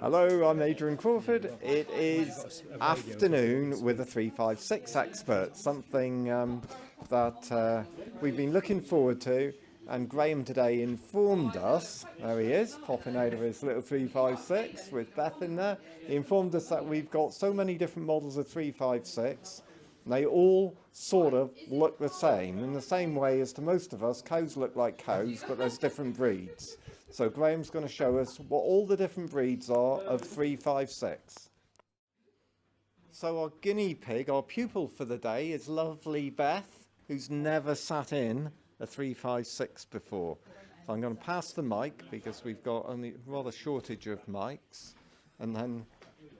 Hello, I'm Adrian Crawford. It is afternoon with a 356 expert, something that we've been looking forward to, and Graham today informed us, there he is, popping out of his little 356 with Beth in there. He informed us that we've got so many different models of 356, and they all sort of look the same, in the same way as to most of us, cows look like cows, but there's different breeds. So Graham's going to show us what all the different breeds are of 356. So our guinea pig, our pupil for the day, is lovely Beth, who's never sat in a 356 before. So I'm going to pass the mic because we've got only a rather shortage of mics, and then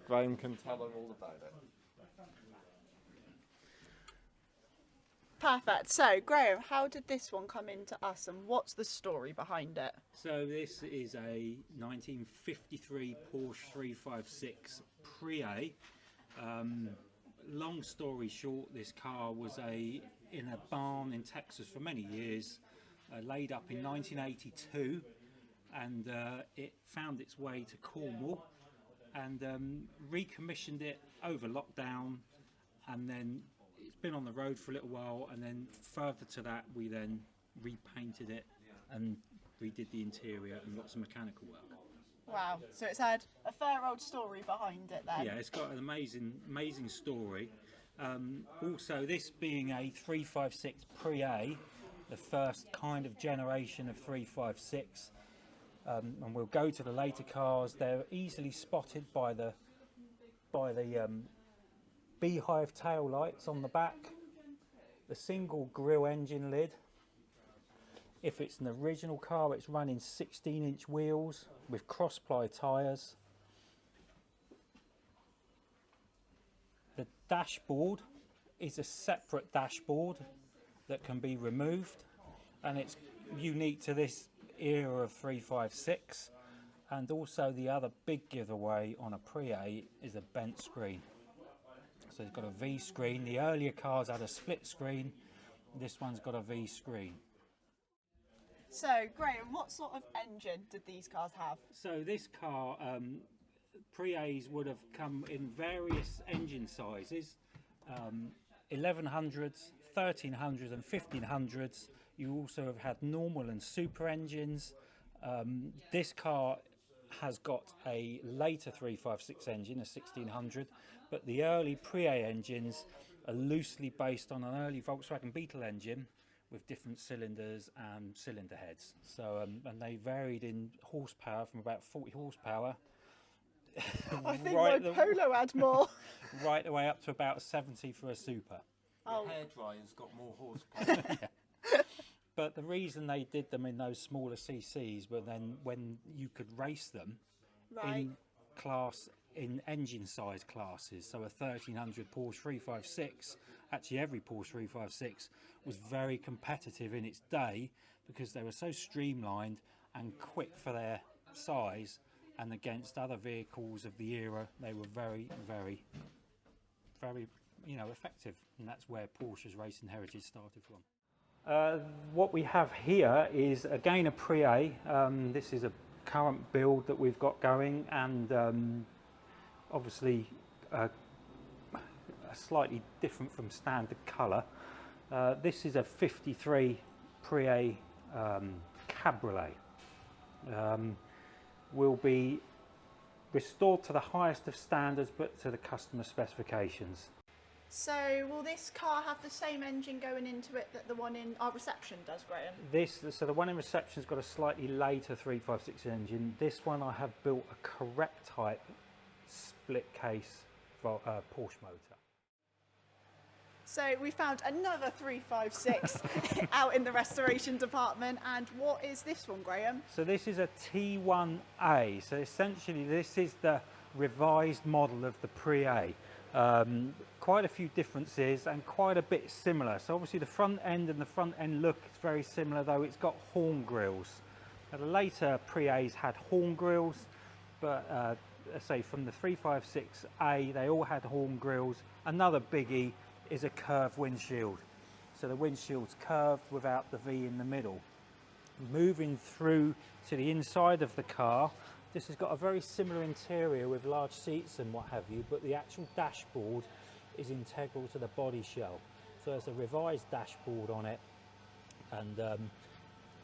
Graham can tell her all about it. Perfect. So, Graham, how did this one come into us and what's the story behind it? So this is a 1953 Porsche 356 Pre-A. Long story short, this car was in a barn in Texas for many years, laid up in 1982, and it found its way to Cornwall, and recommissioned it over lockdown, and then it's been on the road for a little while, and then further to that we then repainted it and redid the interior and lots of mechanical work. Wow, so it's had a fair old story behind it then. Yeah, it's got an amazing story. Also, this being a 356 Pre-A, the first kind of generation of 356, and we'll go to the later cars. They're easily spotted by the beehive tail lights on the back, the single grille engine lid. If it's an original car, it's running 16-inch wheels with cross-ply tyres. The dashboard is a separate dashboard that can be removed, and it's unique to this era of 356. And also the other big giveaway on a Pre-A is a bent screen. So it's got a V screen. The earlier cars had a split screen. This one's got a V screen. So, Graham, what sort of engine did these cars have? So this car, Pre-A's would have come in various engine sizes, 1100s, 1300s and 1500s. You also have had normal and super engines. This car has got a later 356 engine, a 1600, but the early Pre-A engines are loosely based on an early Volkswagen Beetle engine with different cylinders and cylinder heads. So, and they varied in horsepower from about 40 horsepower. I think my Polo had more. Right the way up to about 70 for a super. Oh. The hairdryer's got more horsepower. Yeah. But the reason they did them in those smaller CCs were then when you could race them in engine size classes. So a 1300 Porsche 356, actually every Porsche 356 was very competitive in its day because they were so streamlined and quick for their size, and against other vehicles of the era they were very effective, and that's where Porsche's racing heritage started from. What we have here is again a Pre-A. This is a current build that we've got going, and obviously slightly different from standard colour. This is a 53 Pre-A Cabriolet. Will be restored to the highest of standards but to the customer specifications. So will this car have the same engine going into it that the one in our reception does, Graham? So the one in reception's got a slightly later 356 engine. This one I have built a correct type split case Porsche motor. So we found another 356 out in the restoration department, and what is this one, Graham? So this is a T1A. So essentially this is the revised model of the Pre-A. Quite a few differences and quite a bit similar. So obviously the front end and the front end look is very similar, though it's got horn grills. Now the later Pre-A's had horn grills, but say from the 356A they all had horn grills. Another biggie is a curved windshield. So the windshield's curved without the V in the middle. Moving through to the inside of the car, This has got a very similar interior with large seats and what have you, but the actual dashboard is integral to the body shell. So there's a revised dashboard on it, and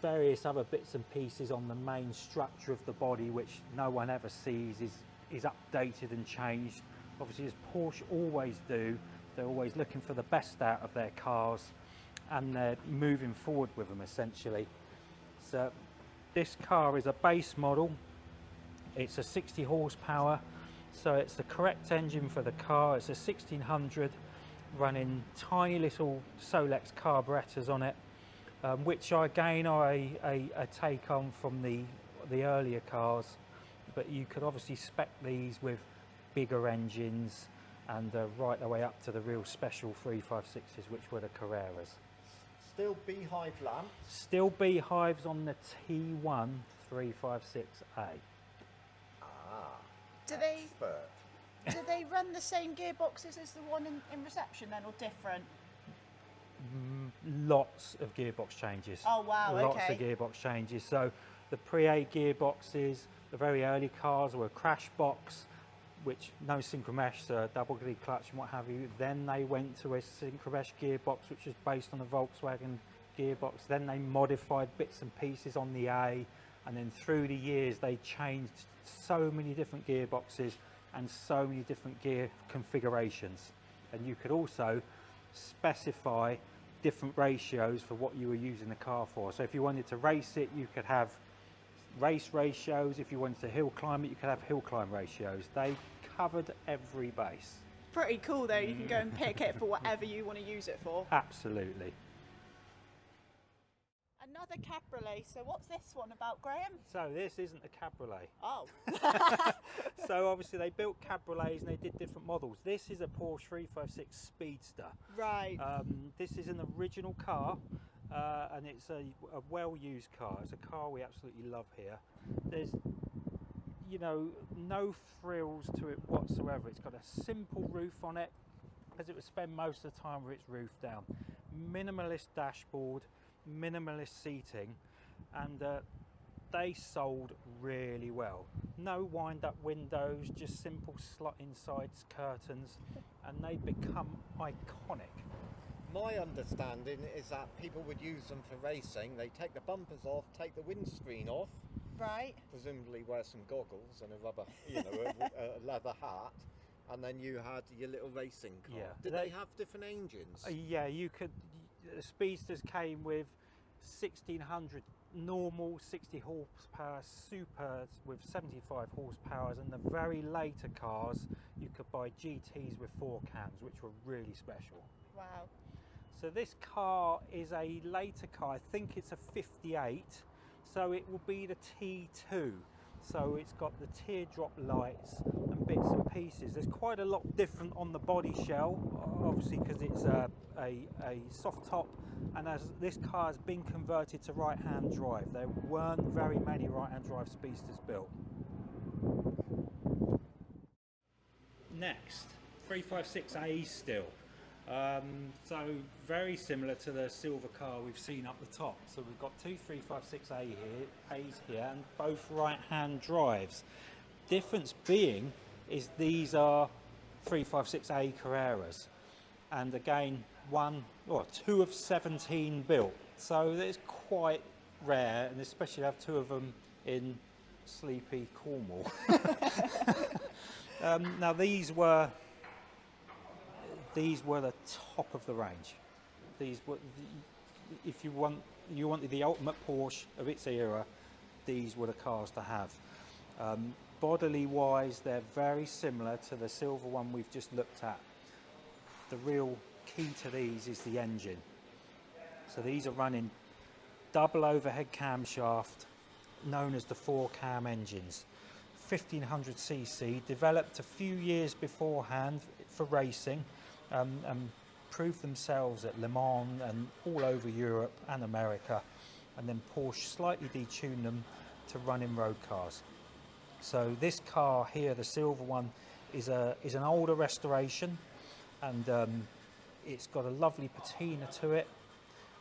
various other bits and pieces on the main structure of the body, which no one ever sees, is updated and changed. Obviously, as Porsche always do, they're always looking for the best out of their cars, and they're moving forward with them essentially. So this car is a base model. It's a 60 horsepower, so it's the correct engine for the car. It's a 1600 running tiny little Solex carburetors on it, which again are a take on from the earlier cars, but you could obviously spec these with bigger engines and right the way up to the real special 356s, which were the Carreras. Still beehive lamps. Still beehives on the T1 356A. Do they Expert. do they run the same gearboxes as the one in reception then, or different? Lots of gearbox changes. Oh wow, Lots okay. of gearbox changes. So the Pre-A gearboxes, the very early cars were crash box, which no synchromesh, so double glee clutch and what have you. Then they went to a synchromesh gearbox, which was based on a Volkswagen gearbox. Then they modified bits and pieces on the A, and then through the years they changed so many different gearboxes and so many different gear configurations. And you could also specify different ratios for what you were using the car for. So if you wanted to race it, you could have race ratios. If you wanted to hill climb it, you could have hill climb ratios. They covered every base. Pretty cool though, you can go and pick it for whatever you want to use it for. Absolutely. Another Cabriolet, so what's this one about, Graham? So this isn't a Cabriolet. Oh. So obviously they built Cabriolets and they did different models. This is a Porsche 356 Speedster. Right. This is an original car, and it's a well-used car. It's a car we absolutely love here. There's, you know, no frills to it whatsoever. It's got a simple roof on it, as it would spend most of the time with its roof down. Minimalist dashboard, minimalist seating, and they sold really well. No wind-up windows, just simple slot-in sides curtains, and they become iconic. My understanding is that people would use them for racing. They take the bumpers off, take the windscreen off, Right. presumably wear some goggles and a rubber, a leather hat, and then you had your little racing car. Yeah. Did they have different engines? Yeah, you could. The Speedsters came with 1600 normal 60 horsepower supers with 75 horsepower, and the very later cars you could buy GTs with 4 cams, which were really special. Wow. So this car is a later car. I think it's a 58, so it will be the T2. So it's got the teardrop lights and bits and pieces. There's quite a lot different on the body shell, obviously because it's a soft top, and as this car has been converted to right-hand drive. There weren't very many right-hand drive Speedsters built. Next, 356A still. So very similar to the silver car we've seen up the top. So we've got two 356A's here, and both right-hand drives. Difference being is these are 356A Carreras, and again two of 17 built. So it's quite rare, and especially have two of them in sleepy Cornwall. Now these were the top of the range. These were, if you wanted the ultimate Porsche of its era, these were the cars to have. Bodily wise, they're very similar to the silver one we've just looked at. The real key to these is the engine. So these are running double overhead camshaft, known as the 4-cam engines. 1500cc, developed a few years beforehand for racing, and proved themselves at Le Mans and all over Europe and America, and then Porsche slightly detuned them to run in road cars. So this car here, the silver one, is an older restoration, and it's got a lovely patina to it.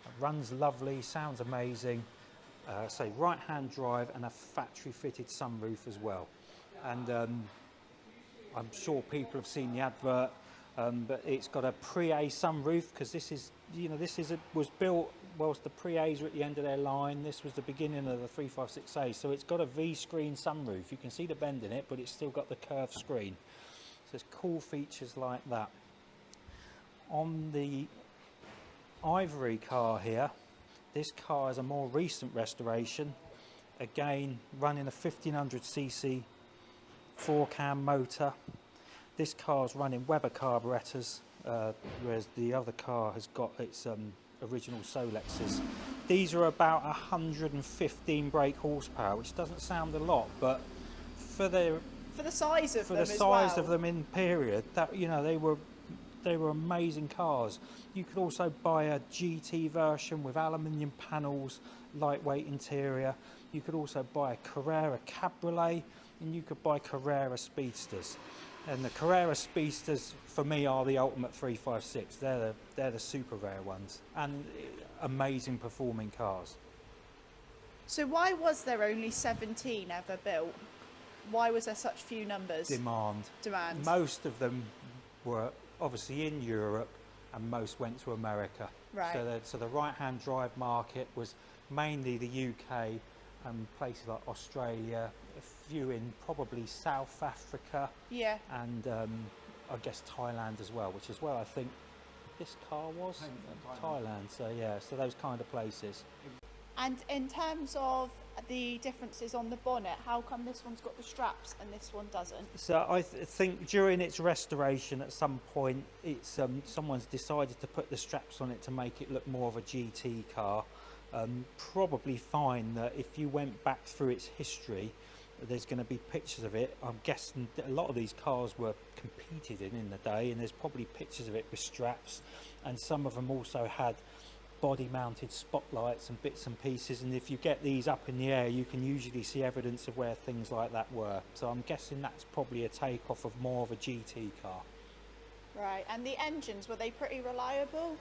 It runs lovely, sounds amazing, say right-hand drive and a factory-fitted sunroof as well. And I'm sure people have seen the advert, but it's got a Pre-A sunroof, because this is, was built whilst the Pre-A's were at the end of their line. This was the beginning of the 356A, so it's got a V-screen sunroof. You can see the bend in it, but it's still got the curved screen. So there's cool features like that. On the Ivory car here, this car is a more recent restoration, again running a 1500cc 4-cam motor. This car's running Weber carburetors, whereas the other car has got its original Solexes. These are about 115 brake horsepower, which doesn't sound a lot, but for the size of them of them in period, that they were amazing cars. You could also buy a GT version with aluminium panels, lightweight interior. You could also buy a Carrera Cabriolet, and you could buy Carrera Speedsters. And the Carrera Speedsters, for me, are the ultimate 356. They're the super rare ones, and amazing performing cars. So why was there only 17 ever built? Why was there such few numbers? Demand. Most of them were obviously in Europe, and most went to America. Right. So the right-hand drive market was mainly the UK and places like Australia, a few in probably South Africa. Yeah. And I guess Thailand as well, which is where I think this car was. Thailand. So yeah, so those kind of places. And in terms of the differences on the bonnet, how come this one's got the straps and this one doesn't? So I think during its restoration at some point, it's someone's decided to put the straps on it to make it look more of a GT car. Probably find that if you went back through its history, there's going to be pictures of it. I'm guessing that a lot of these cars were competed in the day, and there's probably pictures of it with straps, and some of them also had body mounted spotlights and bits and pieces, and if you get these up in the air, you can usually see evidence of where things like that were. So I'm guessing that's probably a takeoff of more of a GT car. Right. And the engines, were they pretty reliable?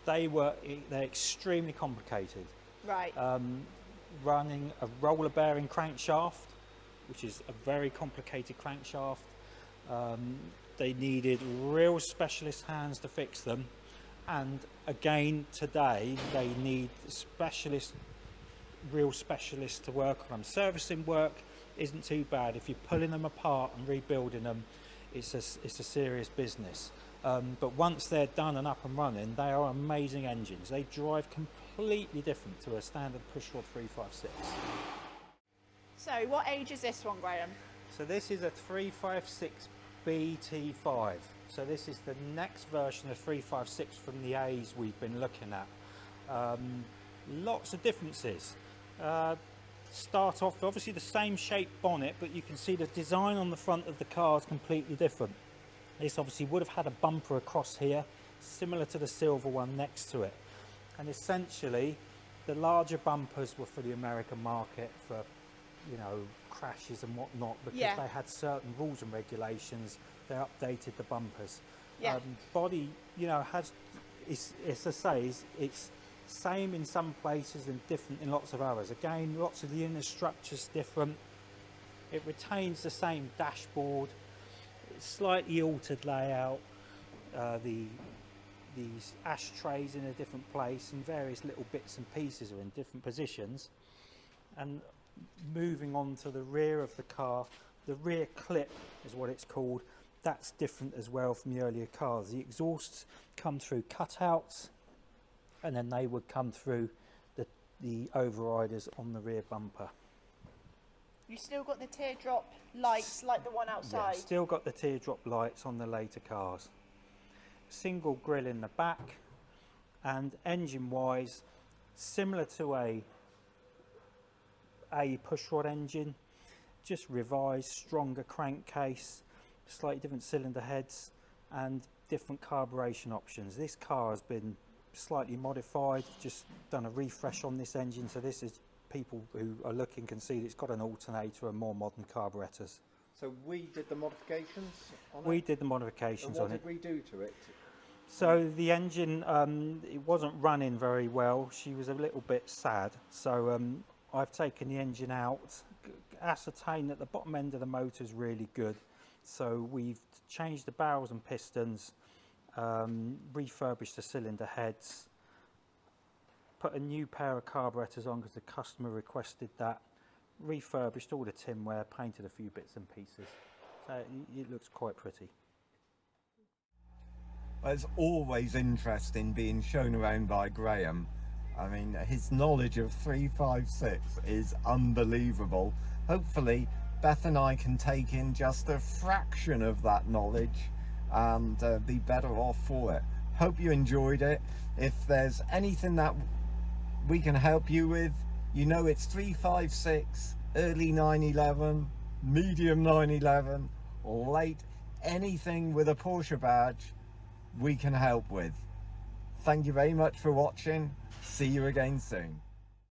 They're extremely complicated. Right. Running a roller bearing crankshaft, which is a very complicated crankshaft. They needed real specialist hands to fix them, and again today they need real specialists to work on them. Servicing work isn't too bad. If you're pulling them apart and rebuilding them, it's a serious business. But once they're done and up and running, they are amazing engines. They drive completely different to a standard pushrod 356. So what age is this one, Graham? So this is a 356 BT5. So this is the next version of 356 from the A's we've been looking at. Lots of differences. Start off obviously the same shaped bonnet, but you can see the design on the front of the car is completely different. This obviously would have had a bumper across here, similar to the silver one next to it. And essentially, the larger bumpers were for the American market, for, crashes and whatnot, because they had certain rules and regulations. They updated the bumpers. Yeah. Body, it's same in some places and different in lots of others. Again, lots of the inner structure's different. It retains the same dashboard. Slightly altered layout, these ashtrays in a different place, and various little bits and pieces are in different positions. And moving on to the rear of the car, the rear clip is what it's called. That's different as well from the earlier cars. The exhausts come through cutouts, and then they would come through the overriders on the rear bumper. You still got the teardrop lights like the one outside? Yeah, still got the teardrop lights on the later cars. Single grille in the back, and engine wise similar to a pushrod engine, just revised, stronger crankcase, slightly different cylinder heads and different carburation options. This car has been slightly modified, just done a refresh on this engine, so this is, people who are looking can see that it's got an alternator and more modern carburetors. So we did the modifications on it? We did the modifications on it. What did we do to it? So the engine, it wasn't running very well. She was a little bit sad. So I've taken the engine out, ascertained that the bottom end of the motor is really good. So we've changed the barrels and pistons, refurbished the cylinder heads, put a new pair of carburetors on because the customer requested that, refurbished all the tinware, painted a few bits and pieces. So it looks quite pretty. It's always interesting being shown around by Graham. I mean, his knowledge of 356 is unbelievable. Hopefully, Beth and I can take in just a fraction of that knowledge and be better off for it. Hope you enjoyed it. If there's anything that we can help you with, you know it's 356, early 911, medium 911, late, anything with a Porsche badge, we can help with. Thank you very much for watching. See you again soon.